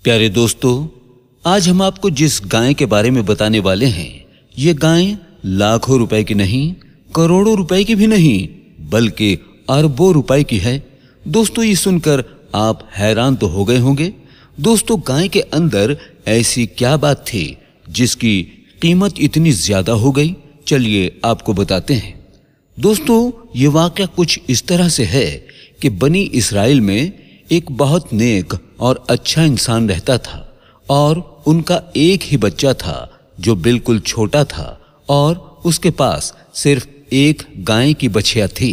प्यारे दोस्तों, आज हम आपको जिस गाय के बारे में बताने वाले हैं, ये गाय लाखों रुपए की नहीं, करोड़ों रुपए की भी नहीं, बल्कि अरबों रुपए की है। दोस्तों, ये सुनकर आप हैरान तो हो गए होंगे। दोस्तों, गाय के अंदर ऐसी क्या बात थी जिसकी कीमत इतनी ज्यादा हो गई? चलिए आपको बताते हैं। दोस्तों, ये वाकया कुछ इस तरह से है कि बनी इस्राइल में एक बहुत नेक और अच्छा इंसान रहता था और उनका एक ही बच्चा था जो बिल्कुल छोटा था और उसके पास सिर्फ एक गाय की बछिया थी।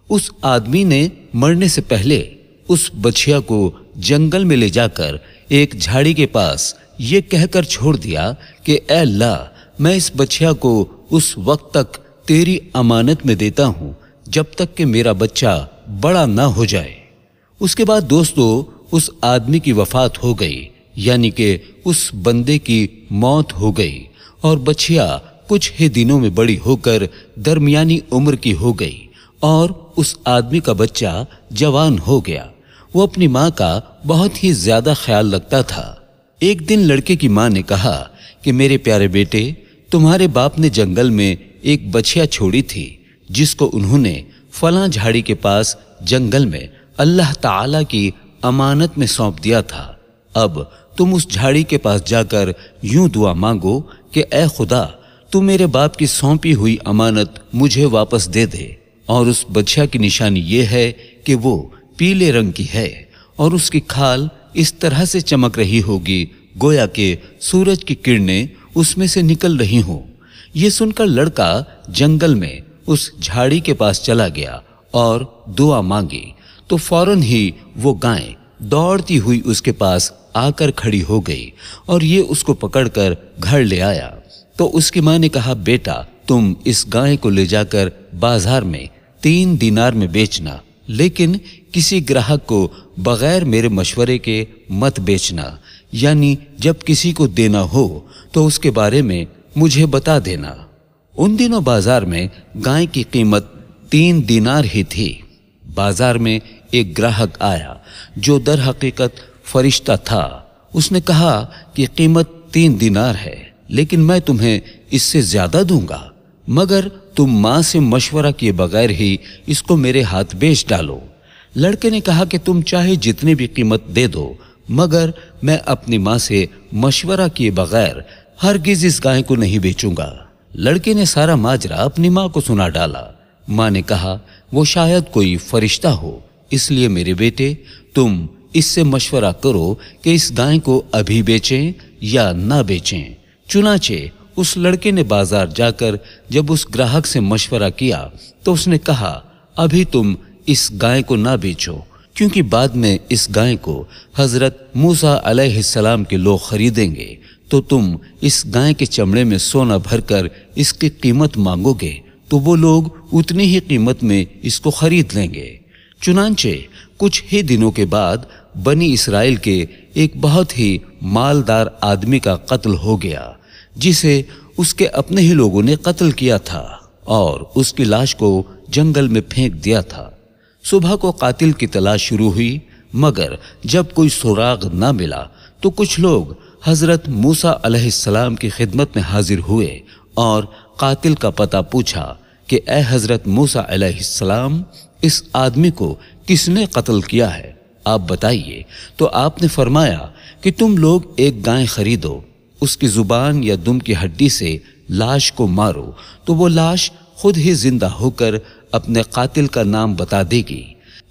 उस आदमी ने मरने से पहले उस बछिया को जंगल में ले जाकर एक झाड़ी के पास ये कहकर छोड़ दिया कि ऐ अल्लाह, मैं इस बछिया को उस वक्त तक तेरी अमानत में देता हूं जब तक कि मेरा बच्चा बड़ा ना हो जाए। उसके बाद दोस्तों, उस आदमी की वफात हो गई, यानी कि उस बंदे की मौत हो गई और बछिया कुछ ही दिनों में बड़ी होकर दरमियानी उम्र की हो गई और उस आदमी का बच्चा जवान हो गया। वो अपनी माँ का बहुत ही ज्यादा ख्याल रखता था। एक दिन लड़के की माँ ने कहा कि मेरे प्यारे बेटे, तुम्हारे बाप ने जंगल में एक बछिया छोड़ी थी जिसको उन्होंने फलां झाड़ी के पास जंगल में अल्लाह ताला की अमानत में सौंप दिया था। अब तुम उस झाड़ी के पास जाकर यूं दुआ मांगो कि ऐ खुदा, तू मेरे बाप की सौंपी हुई अमानत मुझे वापस दे दे। और उस बछिया की निशानी ये है कि वो पीले रंग की है और उसकी खाल इस तरह से चमक रही होगी गोया के सूरज की किरणें उसमें से निकल रही हों। ये सुनकर लड़का जंगल में उस झाड़ी के पास चला गया और दुआ मांगी तो फौरन ही वो गाय दौड़ती हुई उसके पास आकर खड़ी हो गई और ये उसको पकड़कर घर ले आया। तो उसकी माँ ने कहा, बेटा, तुम इस गाय को ले जाकर बाजार में 3 दीनार में बेचना, लेकिन किसी ग्राहक को बगैर मेरे मशवरे के मत बेचना, यानी जब किसी को देना हो तो उसके बारे में मुझे बता देना। उन दिनों बाजार में गाय की कीमत 3 दीनार ही थी। बाजार में एक ग्राहक आया जो दर हकीकत फरिश्ता था। उसने कहा कि कीमत 3 दीनार है, लेकिन मैं तुम्हें इससे ज्यादा दूंगा मगर तुम माँ से मशवरा किए बगैर ही इसको मेरे हाथ बेच डालो। लड़के ने कहा कि तुम चाहे जितनी भी कीमत दे दो, मगर मैं अपनी माँ से मशवरा किए बगैर हरगिज इस गाय को नहीं बेचूंगा। लड़के ने सारा माजरा अपनी माँ को सुना डाला। माँ ने कहा, वो शायद कोई फरिश्ता हो, इसलिए मेरे बेटे, तुम इससे मशवरा करो कि इस गाय को अभी बेचें या ना बेचें। चुनाचे उस लड़के ने बाजार जाकर जब उस ग्राहक से मशवरा किया तो उसने कहा, अभी तुम इस गाय को ना बेचो, क्योंकि बाद में इस गाय को हजरत मूसा अलैहिस्सलाम के लोग खरीदेंगे तो तुम इस गाय के चमड़े में सोना भरकर इसकी कीमत मांगोगे तो वो लोग उतनी ही कीमत में इसको खरीद लेंगे। चुनांचे कुछ ही दिनों के बाद बनी इस्राइल के एक बहुत ही मालदार आदमी का कत्ल हो गया, जिसे उसके अपने ही लोगों ने कत्ल किया था और उसकी लाश को जंगल में फेंक दिया था। सुबह को कातिल की तलाश शुरू हुई, मगर जब कोई सुराग ना मिला तो कुछ लोग हजरत मूसा अलैहिस्सलाम की खिदमत में हाजिर हुए और कातिल का पता पूछा कि ए हजरत मूसा अलैहिस्सलाम, इस आदमी को किसने कत्ल किया है, आप बताइए। तो आपने फरमाया कि तुम लोग एक गाय खरीदो, उसकी जुबान या दुम की हड्डी से लाश को मारो तो वो लाश खुद ही जिंदा होकर अपने कातिल का नाम बता देगी।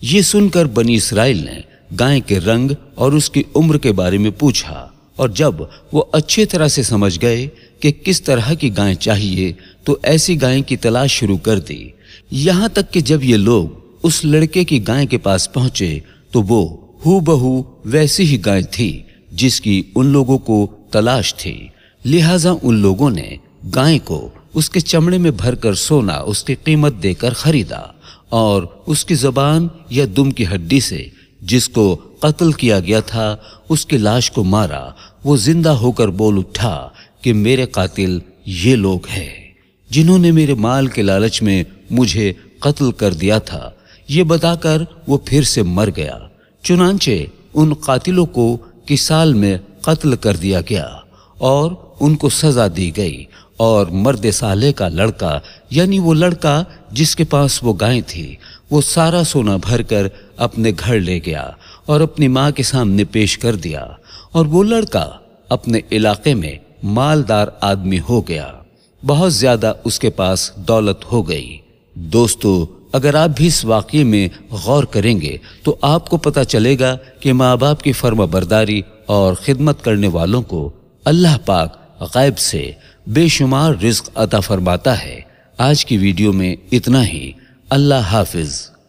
ये सुनकर बनी इस्राइल ने गाय के रंग और उसकी उम्र के बारे में पूछा और जब वो अच्छी तरह से समझ गए कि किस तरह की गाय चाहिए तो ऐसी गाय की तलाश शुरू कर दी। यहाँ तक कि जब ये लोग उस लड़के की गाय के पास पहुंचे तो वो हूबहू वैसी ही गाय थी जिसकी उन लोगों को तलाश थी। लिहाजा उन लोगों ने गाय को उसके चमड़े में भरकर सोना उसकी कीमत देकर खरीदा और उसकी जबान या दुम की हड्डी से जिसको कत्ल किया गया था उसकी लाश को मारा। वो जिंदा होकर बोल उठा कि मेरे कातिल ये लोग हैं जिन्होंने मेरे माल के लालच में मुझे कत्ल कर दिया था। ये बताकर वो फिर से मर गया। चुनांचे उन कातिलों को 21 سال میں قتل کر دیا گیا اور ان کو سزا دی گئی، اور مرد صالح کا لڑکا یعنی وہ لڑکا جس کے پاس وہ گائیں تھی، وہ سارا سونا بھر کر اپنے گھر لے گیا اور اپنی ماں کے سامنے پیش کر دیا، اور وہ لڑکا اپنے علاقے میں مالدار آدمی ہو گیا، بہت زیادہ اس کے پاس دولت ہو گئی۔ دوستو، اگر آپ بھی اس واقعے میں غور کریں گے تو آپ کو پتہ چلے گا کہ ماں باپ کی فرما برداری اور خدمت کرنے والوں کو اللہ پاک غیب سے بے شمار رزق عطا فرماتا ہے۔ آج کی ویڈیو میں اتنا ہی۔ اللہ حافظ۔